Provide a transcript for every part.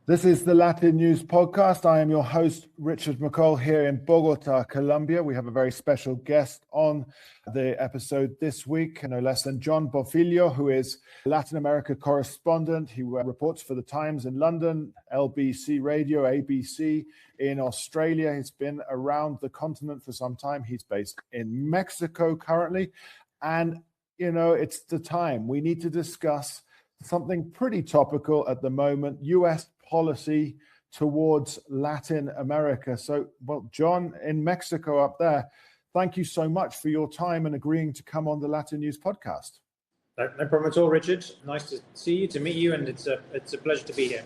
This is the Latin News Podcast. I am your host, Richard McCall, here in Bogota, Colombia. We have a very special guest on the episode this week, no less than Jon Bonfiglio, who is Latin America correspondent. He reports for The Times in London, LBC Radio, ABC in Australia. He's been around the continent for some time. He's based in Mexico currently. And, it's the time. We need to discuss something pretty topical at the moment, US policy towards Latin America. So, Jon, in Mexico up there, thank you so much for your time and agreeing to come on the Latin News Podcast. No problem at all, Richard. Nice to see you, to meet you, and it's a pleasure to be here.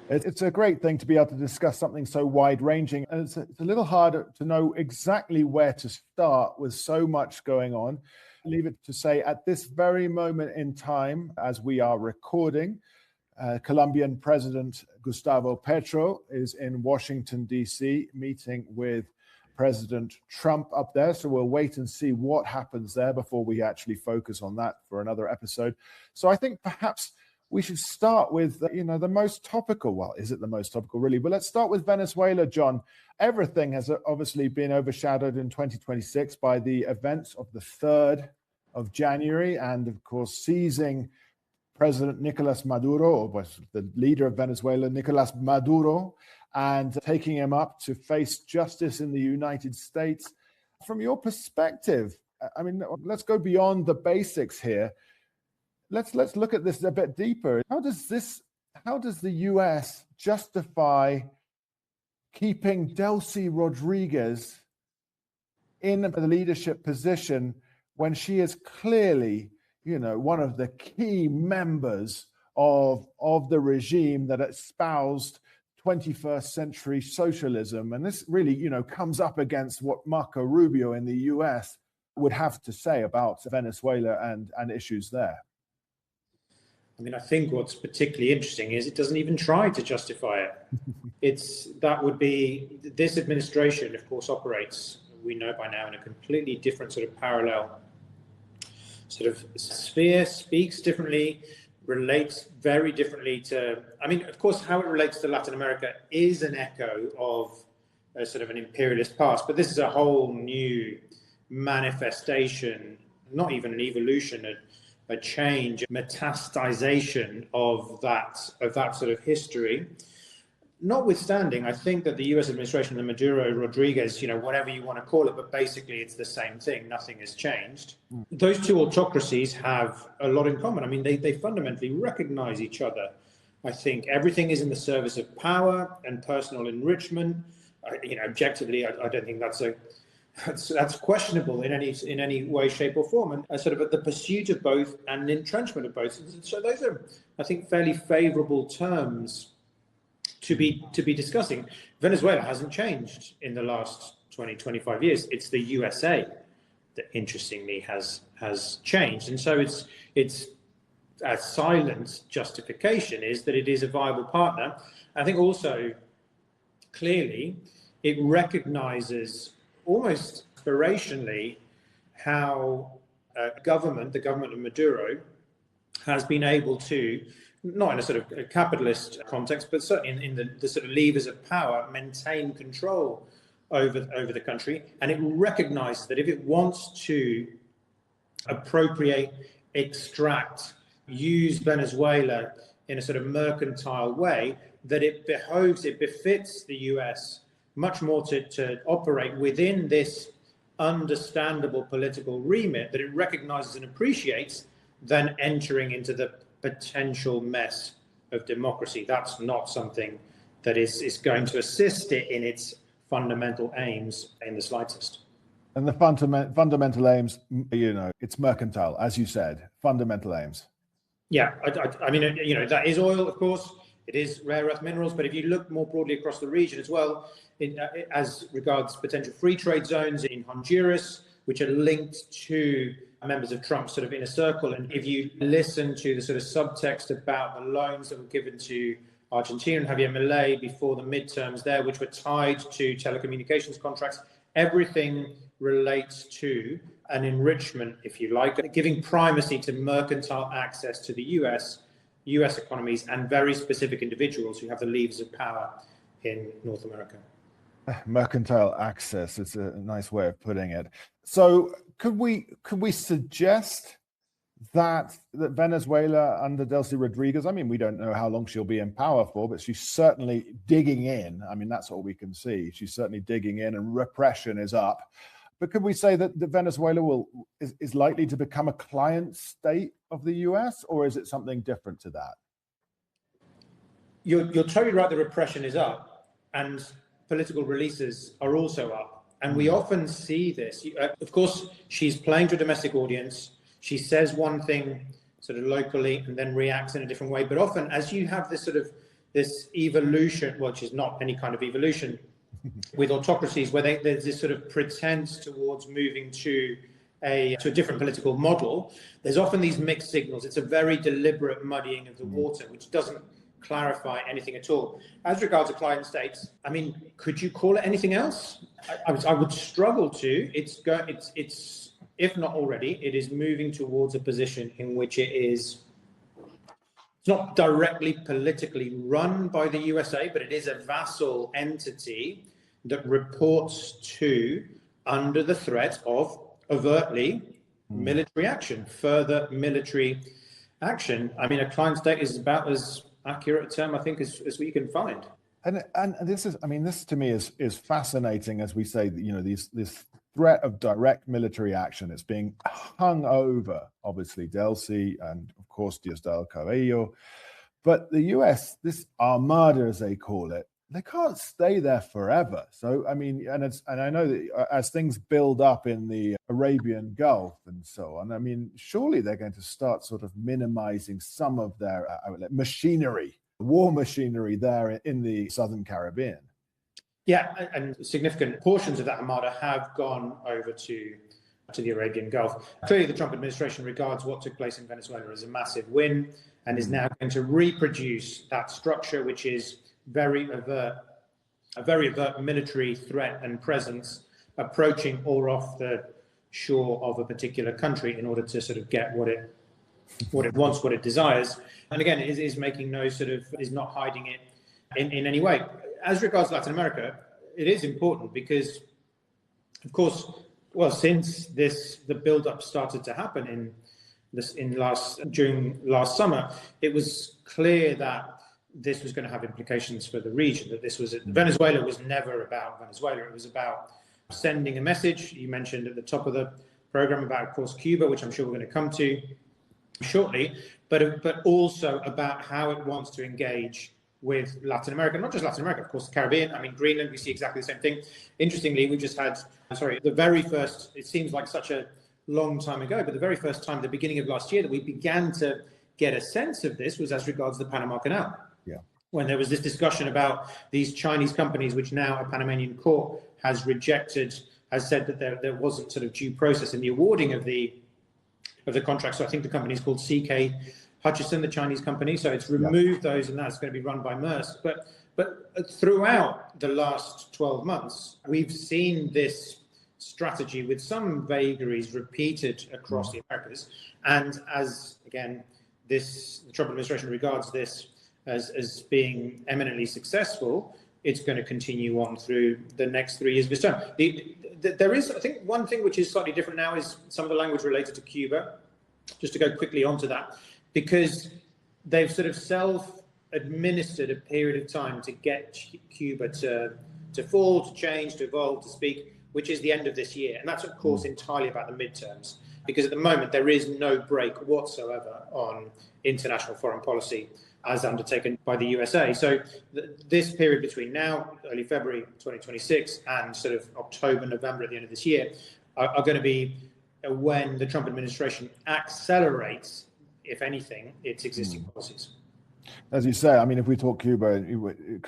It's a great thing to be able to discuss something so wide-ranging, and it's a little harder to know exactly where to start with so much going on. Leave it to say, at this very moment in time, as we are recording, Colombian President Gustavo Petro is in Washington, D.C., meeting with President Trump up there. So we'll wait and see what happens there before we actually focus on that for another episode. So I think perhaps we should start with, the most topical. Well, is it the most topical, really? But let's start with Venezuela, Jon. Everything has obviously been overshadowed in 2026 by the events of the 3rd of January and, of course, seizing President Nicolas Maduro, or the leader of Venezuela, Nicolas Maduro, and taking him up to face justice in the United States. From your perspective, let's go beyond the basics here. Let's look at this a bit deeper. How does the US justify keeping Delcy Rodriguez in the leadership position when she is clearly, one of the key members of the regime that espoused 21st century socialism? And this really, comes up against what Marco Rubio in the US would have to say about Venezuela and issues there. I think what's particularly interesting is it doesn't even try to justify it. This administration, of course, operates, we know by now, in a completely different sort of parallel sort of sphere, speaks differently, relates very differently to, of course, how it relates to Latin America is an echo of a sort of an imperialist past, but this is a whole new manifestation, not even an evolution, a change, metastasization of that sort of history. Notwithstanding, I think that the US administration, the Maduro, Rodriguez, whatever you want to call it, but basically it's the same thing. Nothing has changed. Those two autocracies have a lot in common. They fundamentally recognize each other. I think everything is in the service of power and personal enrichment. Objectively, I don't think that's questionable in any way, shape, or form, and sort of at the pursuit of both and entrenchment of both. So those are, I think, fairly favorable terms to be discussing. Venezuela hasn't changed in the last 20, 25 years. It's the USA that interestingly has changed. And so it's a silent justification is that it is a viable partner. I think also clearly it recognizes almost aspirationally how the government of Maduro has been able to, not in a sort of a capitalist context, but certainly in the sort of levers of power, maintain control over the country. And it recognizes that if it wants to appropriate, extract, use Venezuela in a sort of mercantile way, that it befits the US much more to operate within this understandable political remit that it recognizes and appreciates than entering into the potential mess of democracy. That's not something that is going to assist it in its fundamental aims in the slightest. And the fundamental aims, it's mercantile, as you said, fundamental aims. Yeah, that is oil, of course. It is rare earth minerals, but if you look more broadly across the region as well, as regards potential free trade zones in Honduras, which are linked to members of Trump's sort of inner circle. And if you listen to the sort of subtext about the loans that were given to Argentina and Javier Milei before the midterms there, which were tied to telecommunications contracts, everything relates to an enrichment, if you like, giving primacy to mercantile access to the US, US economies and very specific individuals who have the levers of power in North America. Mercantile access is a nice way of putting it. So could we suggest that Venezuela under Delcy Rodriguez, I mean, we don't know how long she'll be in power for, but she's certainly digging in. I mean, that's all we can see. She's certainly digging in and repression is up. But could we say that Venezuela is likely to become a client state of the US, or is it something different to that? You're totally right. The repression is up, and political releases are also up. And we often see this. Of course, she's playing to a domestic audience. She says one thing sort of locally and then reacts in a different way. But often, as you have this evolution, which is not any kind of evolution, with autocracies where there's this sort of pretense towards moving to a different political model, there's often these mixed signals. It's a very deliberate muddying of the water, which doesn't clarify anything at all. As regards to client states, I mean, could you call it anything else? I would struggle to. It's if not already, it is moving towards a position in which it's not directly politically run by the USA, but it is a vassal entity that reports to, under the threat of overtly military action, further military action. I mean, a client state is about as accurate a term, I think, as we can find. And this is, I mean, this to me is fascinating, as we say, you know, this threat of direct military action. It's being hung over, obviously, Delcy and, of course, Diosdado Cabello. But the US, this armada, as they call it, they can't stay there forever. So, I mean, and I know that as things build up in the Arabian Gulf and so on, I mean, surely they're going to start sort of minimizing some of their machinery, war machinery there in the Southern Caribbean. Yeah, and significant portions of that armada have gone over to the Arabian Gulf. Clearly, the Trump administration regards what took place in Venezuela as a massive win and is now going to reproduce that structure, which is a very overt military threat and presence approaching or off the shore of a particular country in order to sort of get what it wants, what it desires. And again, it is making is not hiding it in any way. As regards Latin America, it is important because, of course, well, since the build-up started to happen during last summer, it was clear that this was going to have implications for the region. That Venezuela was never about Venezuela. It was about sending a message. You mentioned at the top of the program about, of course, Cuba, which I'm sure we're going to come to shortly, but also about how it wants to engage with Latin America, not just Latin America, of course, the Caribbean. I mean, Greenland, we see exactly the same thing. Interestingly, we just had, the very first, it seems like such a long time ago, but the very first time, the beginning of last year, that we began to get a sense of this was as regards the Panama Canal. Yeah. When there was this discussion about these Chinese companies, which now a Panamanian court has said that there wasn't sort of due process in the awarding of the contract. So I think the company is called CK Hutchison, the Chinese company. So it's removed those, and that's going to be run by Maersk. But throughout the last 12 months, we've seen this strategy with some vagaries repeated across the Americas. And as, again, the Trump administration regards this as being eminently successful, it's going to continue on through the next 3 years of his term. There is, I think, one thing which is slightly different now is some of the language related to Cuba. Just to go quickly onto that, because they've sort of self-administered a period of time to get Cuba to fall, to change, to evolve, to speak, which is the end of this year. And that's, of course, entirely about the midterms, because at the moment there is no break whatsoever on international foreign policy as undertaken by the USA. So this period between now, early February 2026, and sort of October, November at the end of this year are going to be when the Trump administration accelerates, if anything, its existing policies. As you say, I mean, if we talk Cuba,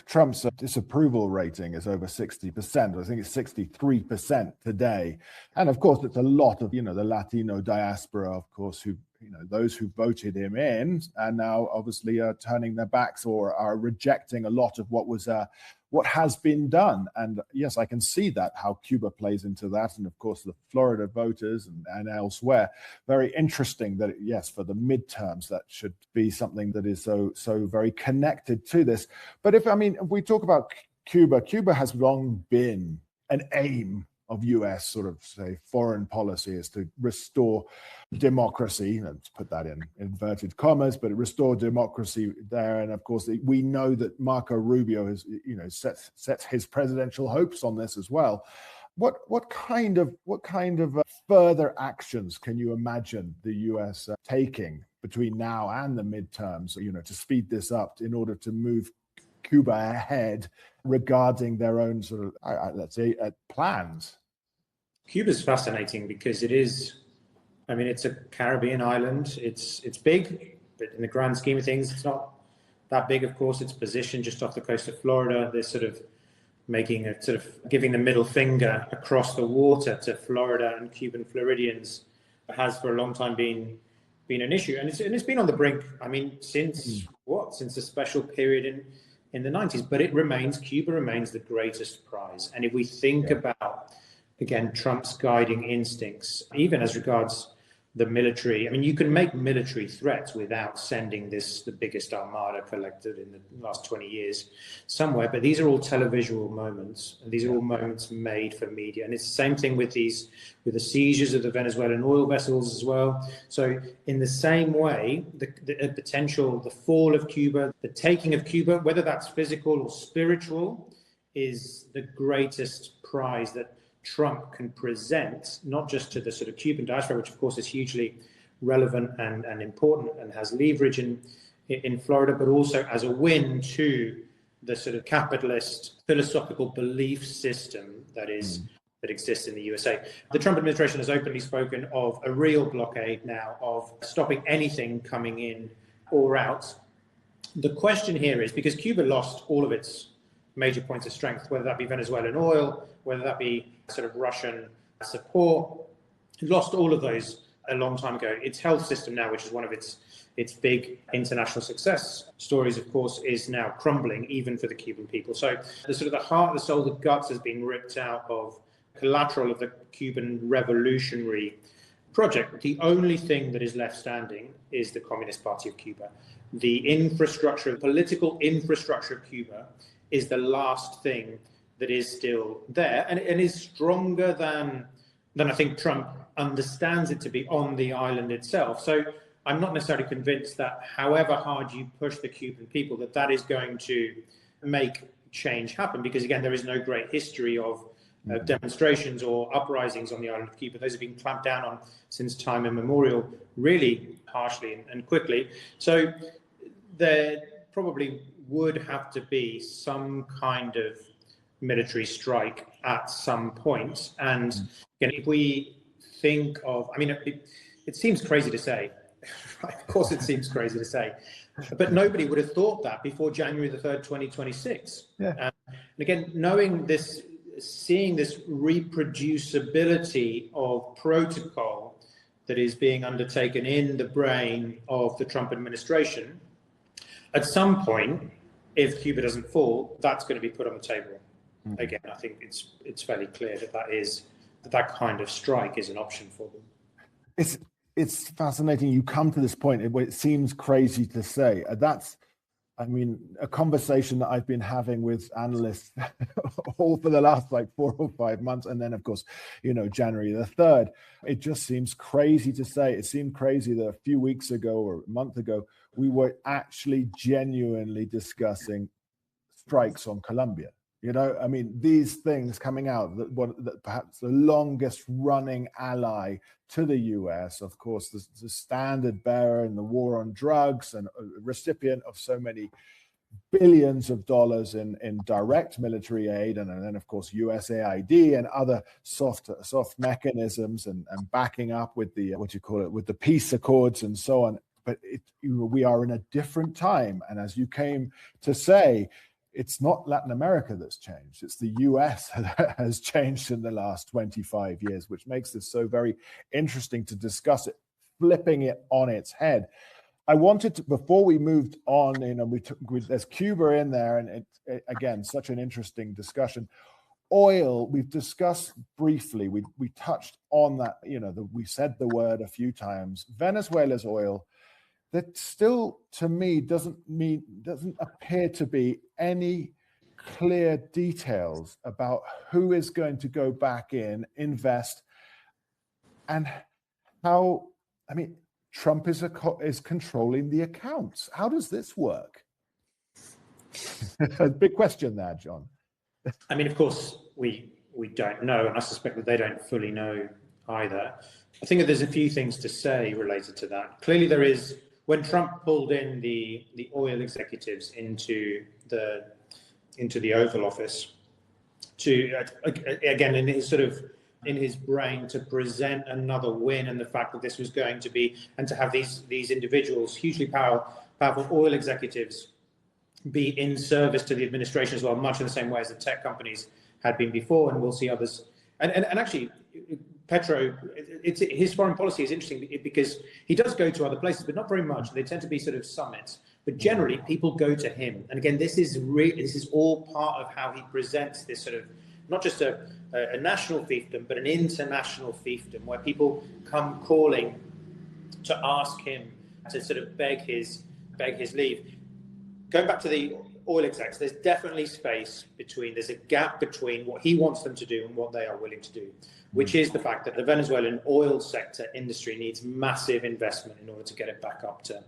Trump's disapproval rating is over 60%. I think it's 63% today. And of course, it's a lot of, the Latino diaspora, of course, who those who voted him in and now obviously are turning their backs or are rejecting a lot of what has been done. And yes, I can see that, how Cuba plays into that. And of course, the Florida voters and elsewhere. Very interesting that, yes, for the midterms, that should be something that is so very connected to this. But if we talk about Cuba has long been an aim of US sort of, say, foreign policy, is to restore democracy. Let's put that in inverted commas, but restore democracy there. And of course, we know that Marco Rubio has, set his presidential hopes on this as well. What kind of further actions can you imagine the US taking between now and the midterms, to speed this up in order to move Cuba ahead regarding their own sort of, let's say, plans? Cuba's fascinating because it's a Caribbean island. It's big, but in the grand scheme of things, it's not that big. Of course, it's positioned just off the coast of Florida. They're sort of giving the middle finger across the water to Florida and Cuban Floridians. It has for a long time been an issue, and it's been on the brink. Since the special period in the 90s, but Cuba remains the greatest prize. And if we think about, again, Trump's guiding instincts, even as regards the military, you can make military threats without sending the biggest armada collected in the last 20 years somewhere. But these are all televisual moments, and these are all moments made for media. And it's the same thing with the seizures of the Venezuelan oil vessels as well. So in the same way, the fall of Cuba, the taking of Cuba, whether that's physical or spiritual, is the greatest prize that Trump can present, not just to the sort of Cuban diaspora, which of course is hugely relevant and important and has leverage in Florida, but also as a win to the sort of capitalist philosophical belief system that exists in the USA. The Trump administration has openly spoken of a real blockade now, of stopping anything coming in or out. The question here is, because Cuba lost all of its major points of strength, whether that be Venezuelan oil, whether that be sort of Russian support, lost all of those a long time ago. Its health system now, which is one of its big international success stories, of course, is now crumbling, even for the Cuban people. So the sort of the heart, the soul, the guts has been ripped out of collateral of the Cuban revolutionary project. The only thing that is left standing is the Communist Party of Cuba. The infrastructure, political infrastructure of Cuba is the last thing that is still there, and is stronger than I think Trump understands it to be on the island itself. So I'm not necessarily convinced that however hard you push the Cuban people, that is going to make change happen, because again, there is no great history of demonstrations or uprisings on the island of Cuba. Those have been clamped down on since time immemorial, really harshly and quickly. So there probably would have to be some kind of military strike at some point. And again, if we think of, it seems crazy to say, of course it seems crazy to say, but nobody would have thought that before January the 3rd, 2026. And again, knowing this, seeing this reproducibility of protocol that is being undertaken in the brain of the Trump administration, at some point, if Cuba doesn't fall, that's going to be put on the table. Again, I think it's fairly clear that kind of strike is an option for them. It's fascinating. You come to this point where it seems crazy to say. That's, a conversation that I've been having with analysts all for the last 4 or 5 months. And then, of course, January the 3rd, it just seems crazy to say. It seemed crazy that a few weeks ago or a month ago, we were actually genuinely discussing strikes on Colombia. These things coming out, that perhaps the longest running ally to the US, of course, the standard bearer in the war on drugs and a recipient of so many billions of dollars in direct military aid, and then, of course, USAID and other soft mechanisms and backing up with the, with the peace accords and so on. But we are in a different time. And as you came to say, it's not Latin America that's changed. It's the US that has changed in the last 25 years, which makes this so very interesting to discuss it flipping it on its head. I wanted to, before we moved on, there's Cuba in there, and it again, such an interesting discussion. Oil, we've discussed briefly. We touched on that. We said the word a few times. Venezuela's oil, that still, to me, doesn't appear to be any clear details about who is going to go back in, invest, and how. I mean, Trump is controlling the accounts. How does this work? A big question there, Jon. I mean, of course, we don't know, and I suspect that they don't fully know either. I think that there's a few things to say related to that. Clearly, there is, when Trump pulled in the oil executives into the Oval Office to again in his brain to present another win, and the fact that this was going to be, and to have these individuals, hugely powerful oil executives, be in service to the administration as well, much in the same way as the tech companies had been before, and we'll see others. And actually, Petro, his foreign policy is interesting because he does go to other places, but not very much. They tend to be sort of summits, but generally people go to him. And again, this is all part of how he presents this sort of, not just a national fiefdom, but an international fiefdom, where people come calling to ask him to sort of beg his leave. Going back to the oil execs, there's definitely there's a gap between what he wants them to do and what they are willing to do, which is the fact that the Venezuelan oil sector industry needs massive investment in order to get it back up to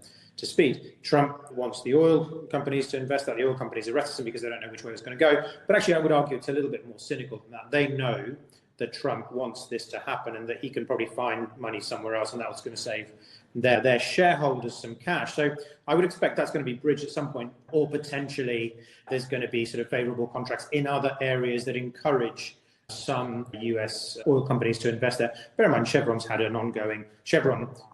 speed. Trump wants the oil companies to invest that. The oil companies are reticent because they don't know which way it's going to go. But actually, I would argue it's a little bit more cynical than that. They know that Trump wants this to happen and that he can probably find money somewhere else, and that's going to save their shareholders some cash. So I would expect that's going to be bridged at some point, or potentially there's going to be sort of favorable contracts in other areas that encourage some US oil companies to invest there. Bear in mind, Chevron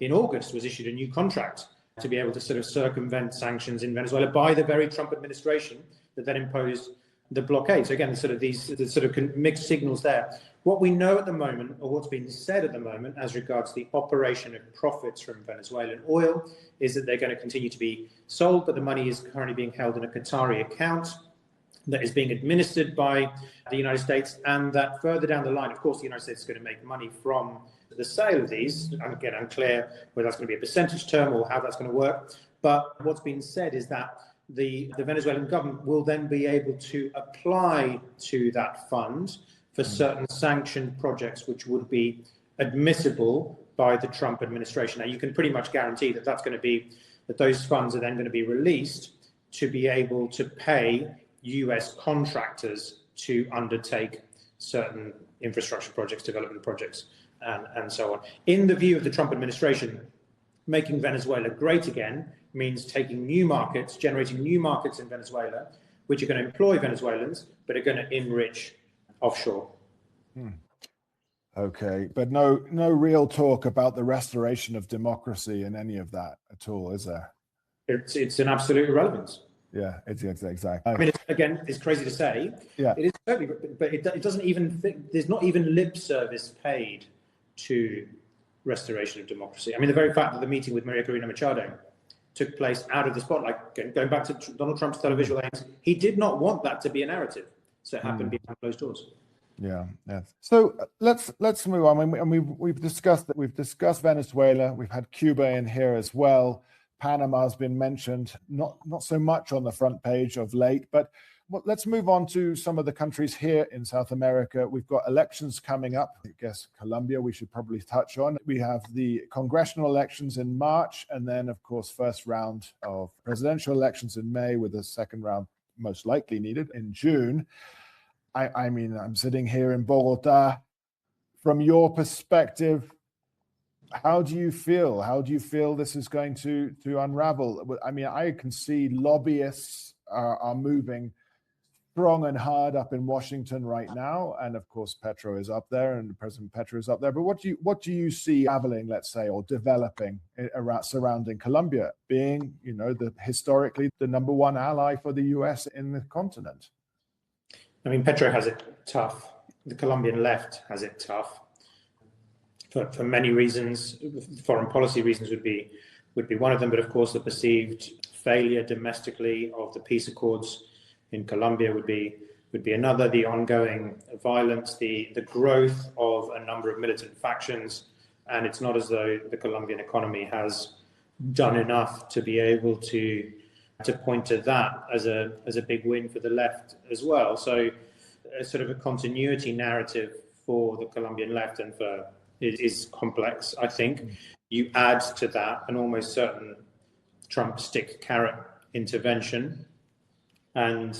in August was issued a new contract to be able to sort of circumvent sanctions in Venezuela by the very Trump administration that then imposed the blockade. So again, the sort of mixed signals there. What we know at the moment, or what's been said at the moment as regards the operation of profits from Venezuelan oil, is that they're going to continue to be sold, but the money is currently being held in a Qatari account that is being administered by the United States, and that further down the line, of course, the United States is going to make money from the sale of these. And again, unclear whether that's going to be a percentage term or how that's going to work. But what's been said is that the Venezuelan government will then be able to apply to that fund for certain sanctioned projects which would be admissible by the Trump administration. Now, you can pretty much guarantee that those funds are then going to be released to be able to pay US contractors to undertake certain infrastructure projects, development projects, and so on. In the view of the Trump administration, making Venezuela great again means taking new markets, generating new markets in Venezuela, which are going to employ Venezuelans, but are going to enrich offshore. Okay, but no real talk about the restoration of democracy in any of that at all, is there? It's an absolute irrelevance. Yeah, it's exactly. I mean, it's crazy to say. Yeah, it is totally, but it doesn't even. There's not even lip service paid to restoration of democracy. I mean, the very fact that the meeting with Maria Corina Machado took place out of the spotlight, going back to Donald Trump's televisual aims, he did not want that to be a narrative, so it happened behind closed doors. Yeah. So let's move on. And we've discussed that. We've discussed Venezuela. We've had Cuba in here as well. Panama's been mentioned, not so much on the front page of late, but let's move on to some of the countries here in South America. We've got elections coming up. I guess Colombia we should probably touch on. We have the congressional elections in March, and then, of course, first round of presidential elections in May, with a second round most likely needed in June. I mean, I'm sitting here in Bogota. From your perspective, how do you feel? How do you feel this is going to unravel? I mean, I can see lobbyists are moving strong and hard up in Washington right now, and of course Petro is up there, and President Petro is up there. But what do you see traveling, let's say, or developing around surrounding Colombia, being historically the number one ally for the US in the continent? I mean, Petro has it tough. The Colombian left has it tough. for many reasons. Foreign policy reasons would be one of them, but of course the perceived failure domestically of the peace accords in Colombia would be another. The ongoing violence, the growth of a number of militant factions, and it's not as though the Colombian economy has done enough to be able to point to that as a big win for the left as well. So a sort of a continuity narrative for the Colombian left and for it is complex. I think you add to that an almost certain Trump stick carrot intervention, and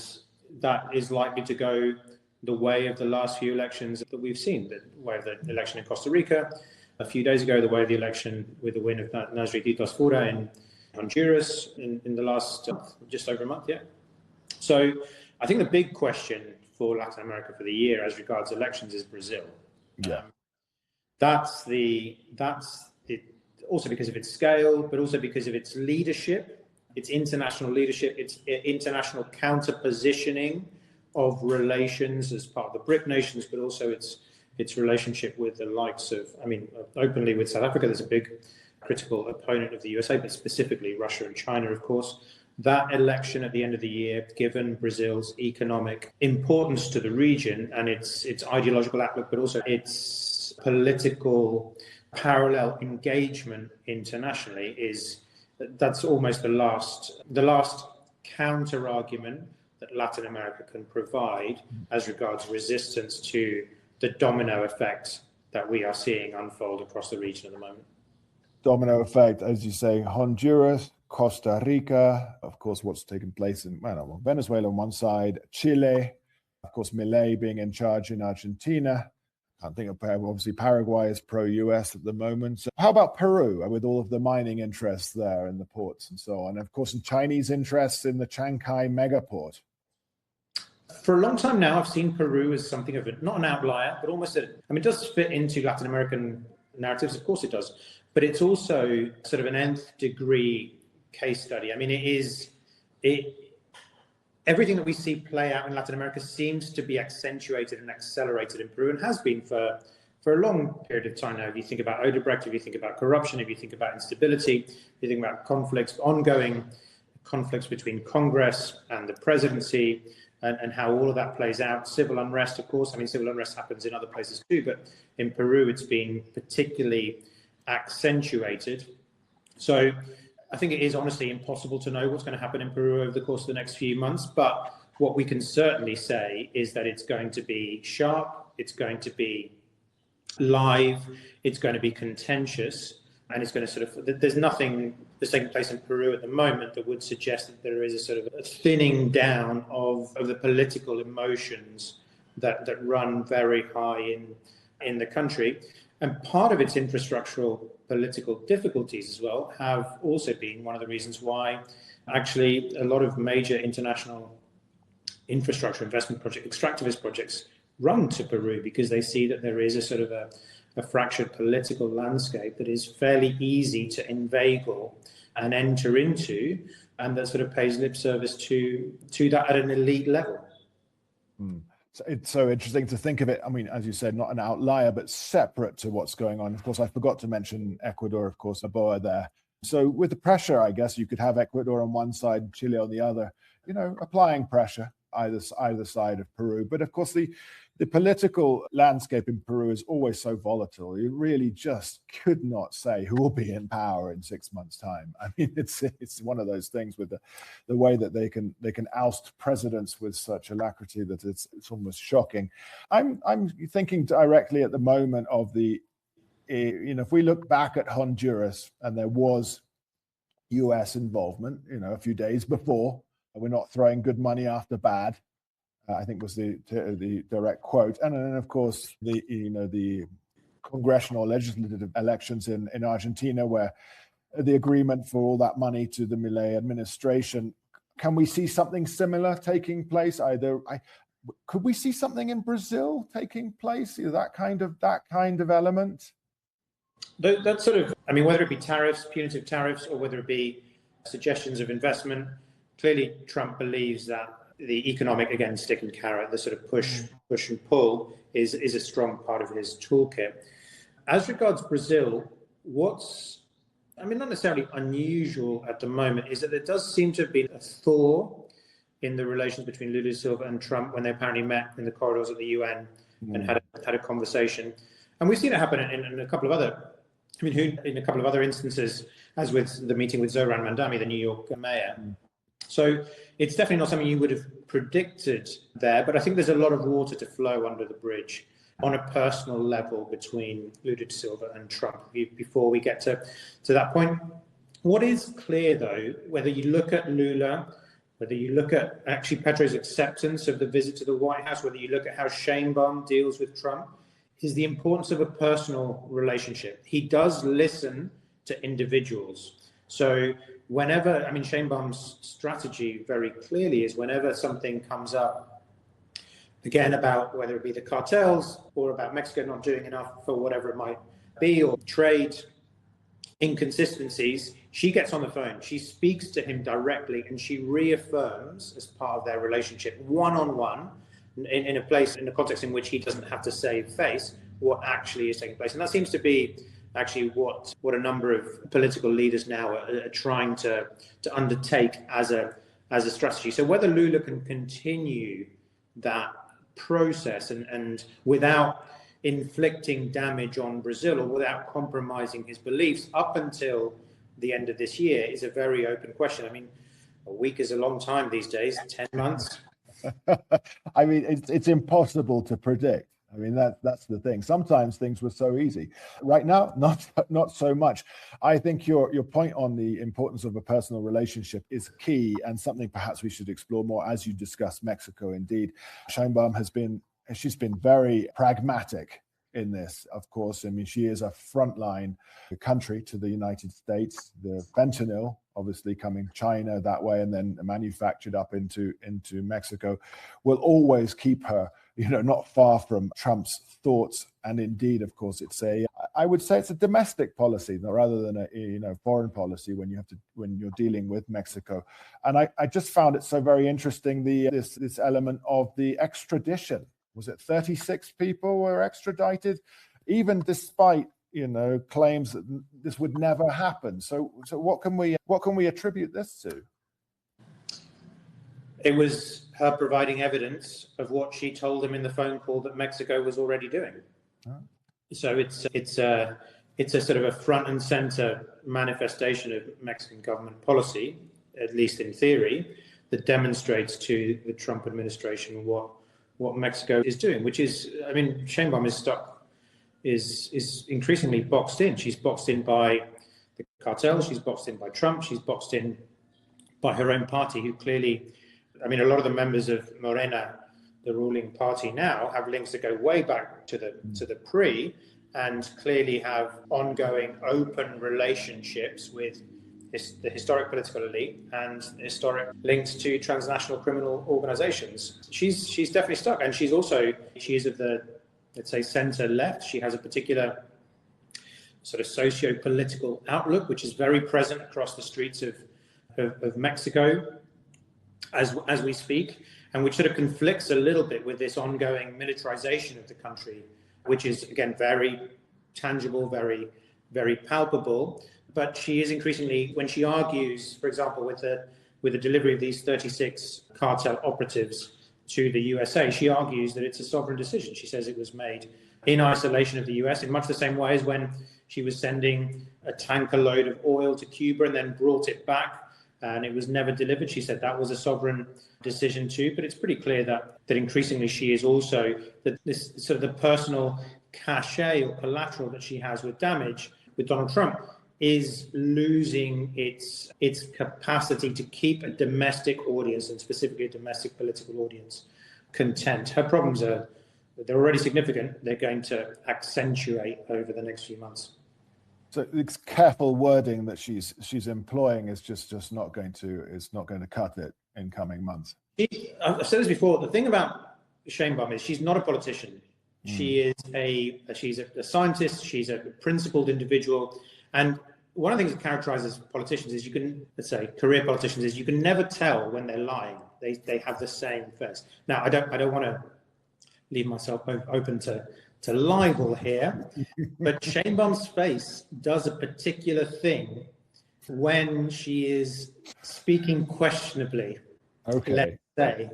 that is likely to go the way of the last few elections that we've seen, the way of the election in Costa Rica a few days ago, the way of the election with the win of Nasriditos Fura in Honduras in the last just over a month. Yeah. So I think the big question for Latin America for the year as regards elections is Brazil. Yeah. That's it, also because of its scale, but also because of its leadership, its international leadership, its international counter-positioning of relations as part of the BRIC nations, but also its relationship with the likes of, openly with South Africa, there's a big critical opponent of the USA, but specifically Russia and China, of course. That election at the end of the year, given Brazil's economic importance to the region and its ideological outlook, but also its political parallel engagement internationally, that's almost the last counter argument that Latin America can provide as regards resistance to the domino effect that we are seeing unfold across the region at the moment. Domino effect, as you say, Honduras, Costa Rica, of course, what's taken place in Venezuela on one side, Chile, of course, Milei being in charge in Argentina. Can't think of, obviously, Paraguay is pro-US at the moment. So how about Peru, with all of the mining interests there in the ports and so on? And of course, some Chinese interests in the Chancay megaport. For a long time now, I've seen Peru as something of not an outlier, but almost it does fit into Latin American narratives. Of course it does. But it's also sort of an nth degree case study. Everything that we see play out in Latin America seems to be accentuated and accelerated in Peru, and has been for a long period of time now. If you think about Odebrecht, if you think about corruption, if you think about instability, if you think about conflicts, ongoing conflicts between Congress and the presidency, and how all of that plays out. Civil unrest, of course. Civil unrest happens in other places too, but in Peru, it's been particularly accentuated. So I think it is honestly impossible to know what's going to happen in Peru over the course of the next few months. But what we can certainly say is that it's going to be sharp, it's going to be live, it's going to be contentious, and it's going to there's nothing that's taking place in Peru at the moment that would suggest that there is a sort of a thinning down of the political emotions that run very high in the country. And part of its infrastructural political difficulties as well have also been one of the reasons why actually a lot of major international infrastructure investment projects, extractivist projects, run to Peru, because they see that there is a sort of a fractured political landscape that is fairly easy to inveigle and enter into, and that sort of pays lip service to that at an elite level. So it's so interesting to think of it. As you said, not an outlier, but separate to what's going on. Of course, I forgot to mention Ecuador, of course, Noboa there. So with the pressure, I guess you could have Ecuador on one side, Chile on the other, applying pressure either side of Peru. But of course, the political landscape in Peru is always so volatile. You really just could not say who will be in power in 6 months' time. It's one of those things with the way that they can oust presidents with such alacrity that it's almost shocking. I'm thinking directly at the moment of if we look back at Honduras, and there was US involvement, a few days before. We're not throwing good money after bad, I think was the direct quote. And then, of course, the congressional legislative elections in Argentina, where the agreement for all that money to the Milei administration. Can we see something similar taking place? Could we see something in Brazil taking place? That kind of element? That sort of, whether it be tariffs, punitive tariffs, or whether it be suggestions of investment, clearly Trump believes that the economic, again, stick and carrot, the sort of push and pull is a strong part of his toolkit. As regards Brazil, not necessarily unusual at the moment, is that there does seem to have been a thaw in the relations between Lula da Silva and Trump when they apparently met in the corridors at the UN and had a conversation. And we've seen it happen in a couple of other, in a couple of other instances, as with the meeting with Zoran Mandami, the New York mayor. So it's definitely not something you would have predicted there, but I think there's a lot of water to flow under the bridge on a personal level between Lula da Silva and Trump before we get to that point. What is clear, though, whether you look at Lula, whether you look at actually Petro's acceptance of the visit to the White House, whether you look at how Sheinbaum deals with Trump, is the importance of a personal relationship. He does listen to individuals. So whenever, Sheinbaum's strategy very clearly is whenever something comes up, again, about whether it be the cartels or about Mexico not doing enough for whatever it might be, or trade inconsistencies, she gets on the phone, she speaks to him directly, and she reaffirms, as part of their relationship, one-on-one, in a context in which he doesn't have to save face, what actually is taking place. And that seems to be actually what a number of political leaders now are trying to undertake as a strategy. So whether Lula can continue that process and without inflicting damage on Brazil or without compromising his beliefs up until the end of this year is a very open question. A week is a long time these days, 10 months. It's impossible to predict. That's the thing. Sometimes things were so easy. Right now, not so much. I think your point on the importance of a personal relationship is key, and something perhaps we should explore more as you discuss Mexico. Indeed, Sheinbaum she's been very pragmatic in this, of course. She is a frontline country to the United States. The fentanyl, obviously coming China that way and then manufactured up into Mexico, will always keep her, not far from Trump's thoughts. And indeed, of course, I would say it's a domestic policy rather than a foreign policy when you're dealing with Mexico. And I just found it so very interesting, this element of the extradition. Was it 36 people were extradited, even despite claims that this would never happen? So what can we attribute this to? It was her providing evidence of what she told him in the phone call that Mexico was already doing. Oh. So it's a sort of a front and center manifestation of Mexican government policy, at least in theory, that demonstrates to the Trump administration what Mexico is doing, which is, Sheinbaum is increasingly boxed in. She's boxed in by the cartel, she's boxed in by Trump, she's boxed in by her own party, who clearly, a lot of the members of Morena, the ruling party now, have links that go way back to the PRI, and clearly have ongoing open relationships with the historic political elite and historic links to transnational criminal organizations. She's definitely stuck, and she is of the, let's say, center left. She has a particular sort of socio-political outlook, which is very present across the streets of Mexico as we speak, and which sort of conflicts a little bit with this ongoing militarization of the country, which is, again, very tangible, very, very palpable. But she is increasingly, when she argues, for example, with the delivery of these 36 cartel operatives to the USA, she argues that it's a sovereign decision. She says it was made in isolation of the US, in much the same way as when she was sending a tanker load of oil to Cuba and then brought it back and it was never delivered. She said that was a sovereign decision too. But it's pretty clear that increasingly she is also, that this sort of the personal cachet or collateral that she has with damage with Donald Trump is losing its capacity to keep a domestic audience, and specifically a domestic political audience, content. Her problems they're already significant. They're going to accentuate over the next few months. So it's careful wording that she's employing is just not going to cut it in coming months. I've said this before. The thing about Sheinbaum is she's not a politician. She's a scientist. She's a principled individual. And one of the things that characterizes politicians is career politicians is you can never tell when they're lying. They have the same face. Now, I don't want to leave myself open to to libel here, but Sheinbaum's face does a particular thing when she is speaking questionably. Okay. Let's say.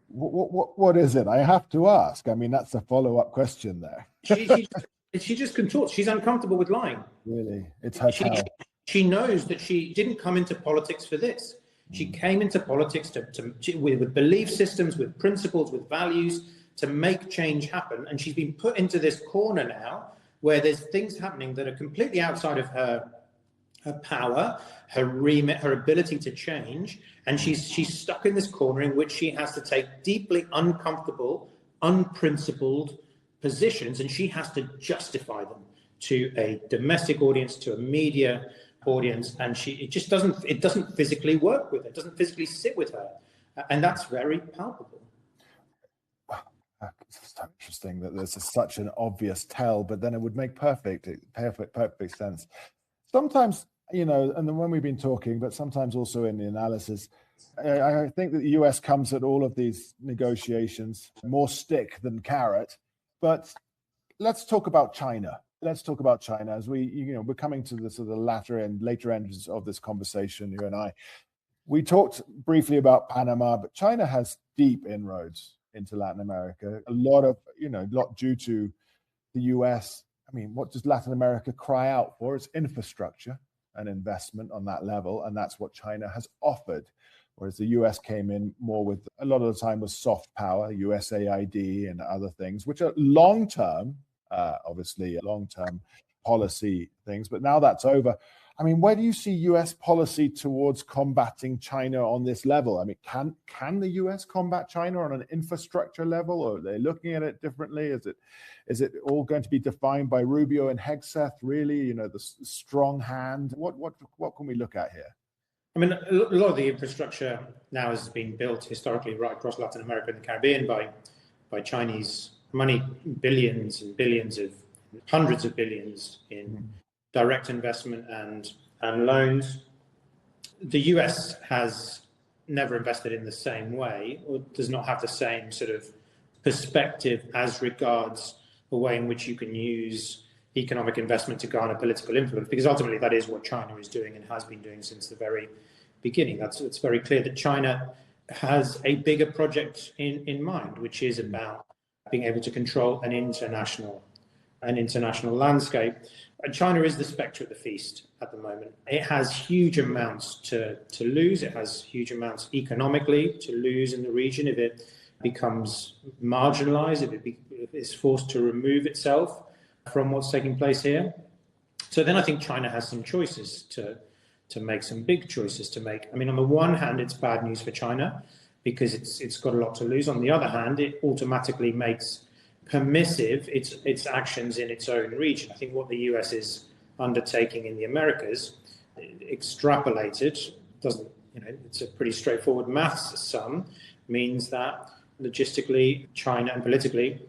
What is it? I have to ask. I mean, that's a follow-up question there. She just contorts. She's uncomfortable with lying. Really? It's her tell. She knows that she didn't come into politics for this. She came into politics with belief systems, with principles, with values, to make change happen. And she's been put into this corner now where there's things happening that are completely outside of her power, her remit, her ability to change. And she's stuck in this corner in which she has to take deeply uncomfortable, unprincipled positions, and she has to justify them to a domestic audience, to a media audience, and it doesn't physically work with her, it doesn't physically sit with her, and that's very palpable. It's so interesting that there's such an obvious tell, but then it would make perfect sense. Sometimes, and then when we've been talking, but sometimes also in the analysis, I think that the US comes at all of these negotiations more stick than carrot. But let's talk about China. Let's talk about China as we're coming to the sort of later ends of this conversation, you and I. We talked briefly about Panama, but China has deep inroads into Latin America. A lot due to the US. I mean, what does Latin America cry out for? It's infrastructure and investment on that level, and that's what China has offered. Whereas the US came in more with, a lot of the time, was soft power, USAID and other things, which are long-term, obviously long-term policy things. But now that's over. I mean, where do you see US policy towards combating China on this level? I mean, can the US combat China on an infrastructure level, or are they looking at it differently? Is it all going to be defined by Rubio and Hegseth, really, the strong hand? What can we look at here? I mean, a lot of the infrastructure now has been built historically right across Latin America and the Caribbean by Chinese money, billions and billions of, hundreds of billions in direct investment and loans. The US has never invested in the same way, or does not have the same sort of perspective as regards the way in which you can use economic investment to garner political influence, because ultimately that is what China is doing and has been doing since the very beginning. It's very clear that China has a bigger project in mind, which is about being able to control an international landscape. And China is the spectre of the feast at the moment. It has huge amounts to lose. It has huge amounts economically to lose in the region if it becomes marginalized, if it is forced to remove itself from what's taking place here. So then I think China has some choices to make, some big choices to make. I mean, on the one hand, it's bad news for China because it's got a lot to lose. On the other hand, it automatically makes permissive its actions in its own region. I think what the US is undertaking in the Americas, extrapolated, it's a pretty straightforward maths sum, means that logistically, China and politically,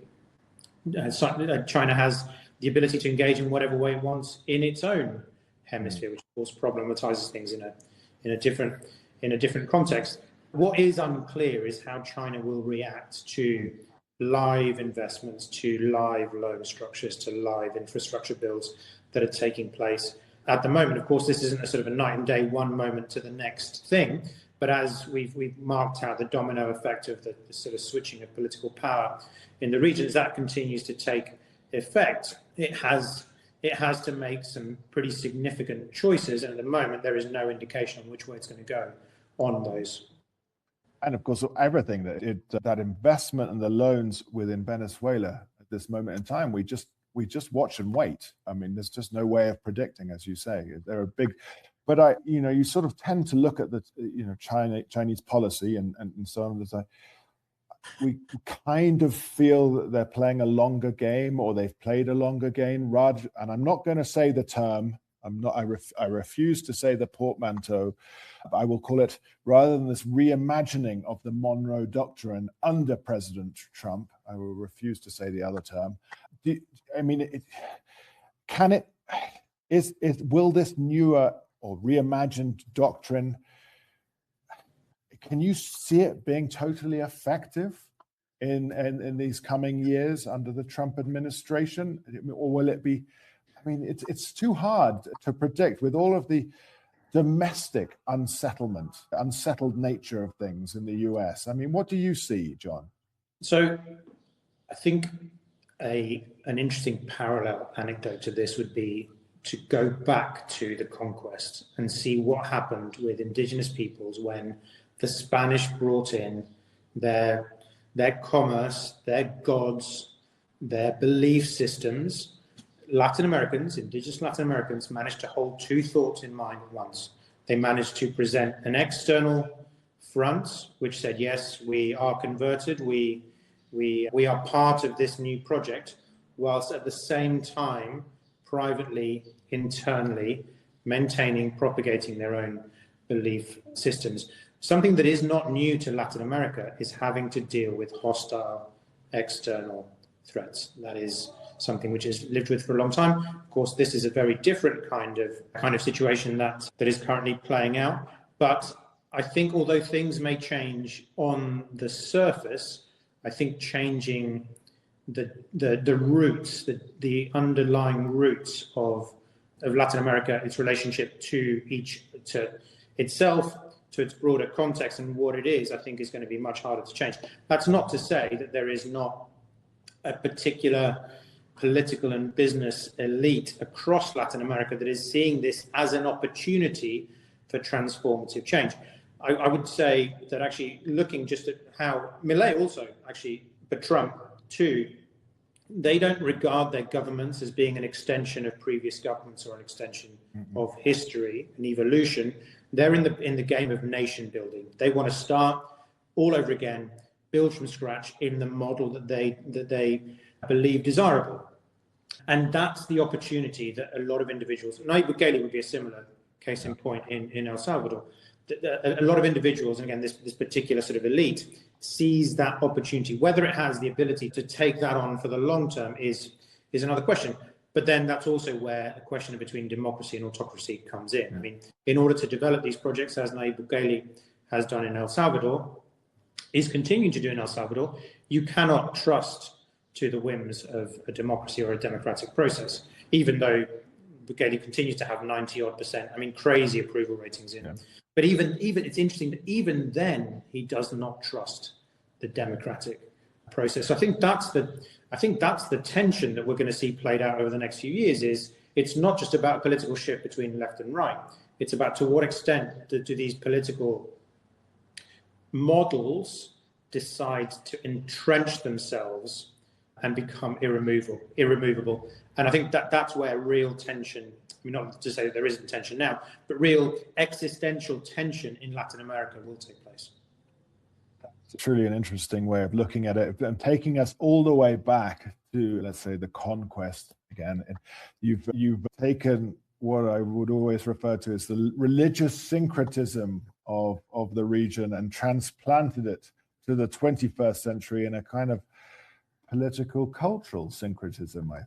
China has the ability to engage in whatever way it wants in its own hemisphere, which of course problematizes things in a different context. What is unclear is how China will react to live investments, to live loan structures, to live infrastructure builds that are taking place at the moment. Of course, this isn't a sort of a night and day, one moment to the next thing, but as we've marked out the domino effect of the sort of switching of political power in the region, as that continues to take effect, it has to make some pretty significant choices, and at the moment there is no indication on which way it's going to go on those. And of course, everything that investment and the loans within Venezuela at this moment in time, we just watch and wait. I mean, there's just no way of predicting, as you say. They're a big, but you sort of tend to look at the Chinese policy and so on. We kind of feel that they're playing a longer game, or they've played a longer game. And I'm not going to say the term. I refuse to say the portmanteau. I will call it, rather than this reimagining of the Monroe Doctrine under President Trump, I will refuse to say the other term. Will this newer or reimagined doctrine, can you see it being totally effective in these coming years under the Trump administration? Or will it be, I mean, it's too hard to predict with all of the domestic unsettled nature of things in the US. I mean, what do you see, Jon? So I think an interesting parallel anecdote to this would be to go back to the conquest and see what happened with indigenous peoples when the Spanish brought in their commerce, their gods, their belief systems. Indigenous Latin Americans managed to hold two thoughts in mind at once. They managed to present an external front, which said, yes, we are converted, we are part of this new project, whilst at the same time, privately, internally, propagating their own belief systems. Something that is not new to Latin America is having to deal with hostile external threats. That is something which is lived with for a long time. Of course, this is a very different kind of situation that is currently playing out. But I think although things may change on the surface, I think changing the roots, the underlying roots of Latin America, its relationship to itself, to its broader context and what it is, I think is going to be much harder to change. That's not to say that there is not a particular political and business elite across Latin America that is seeing this as an opportunity for transformative change. I would say that actually looking just at how Milei also actually, but Trump too, they don't regard their governments as being an extension of previous governments or an extension of history and evolution. They're in the game of nation building. They want to start all over again, build from scratch in the model that they believe desirable. And that's the opportunity that a lot of individuals, Nayib Bukele would be a similar case in point in El Salvador. A lot of individuals, and again, this particular sort of elite, sees that opportunity. Whether it has the ability to take that on for the long term is another question. But then that's also where the question between democracy and autocracy comes in. I mean, in order to develop these projects, as Nayib Bukele has done in El Salvador, is continuing to do in El Salvador, you cannot trust to the whims of a democracy or a democratic process, even though Bukele continues to have 90-odd%. I mean, crazy approval ratings in. Yeah. But even it's interesting that even then he does not trust the democratic process. So I think that's the tension that we're going to see played out over the next few years. Is it's not just about a political shift between left and right. It's about to what extent do these political models decide to entrench themselves and become irremovable. And I think that's where real tension, I mean, not to say that there isn't tension now, but real existential tension in Latin America will take place. It's truly an interesting way of looking at it and taking us all the way back to, let's say, the conquest again. And you've taken what I would always refer to as the religious syncretism of the region and transplanted it to the 21st century in a kind of political cultural syncretism. I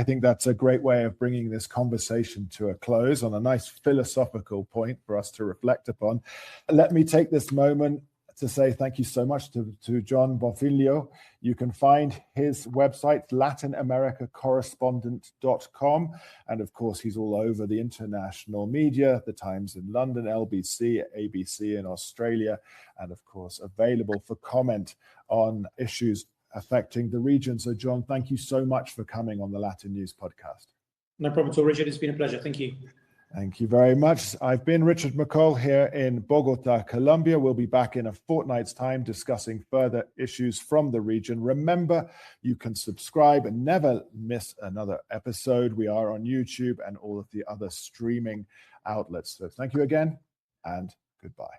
think that's a great way of bringing this conversation to a close on a nice philosophical point for us to reflect upon. Let me take this moment to say thank you so much to Jon Bonfiglio. You can find his website, latinamericacorrespondent.com. And of course, he's all over the international media, the Times in London, LBC, ABC in Australia, and of course, available for comment on issues affecting the region. So Jon, thank you so much for coming on the Latin News Podcast. No problem at all, Richard. It's been a pleasure. Thank you. Thank you very much. I've been Richard McCall here in Bogota, Colombia. We'll be back in a fortnight's time discussing further issues from the region. Remember, you can subscribe and never miss another episode. We are on YouTube and all of the other streaming outlets. So thank you again and goodbye.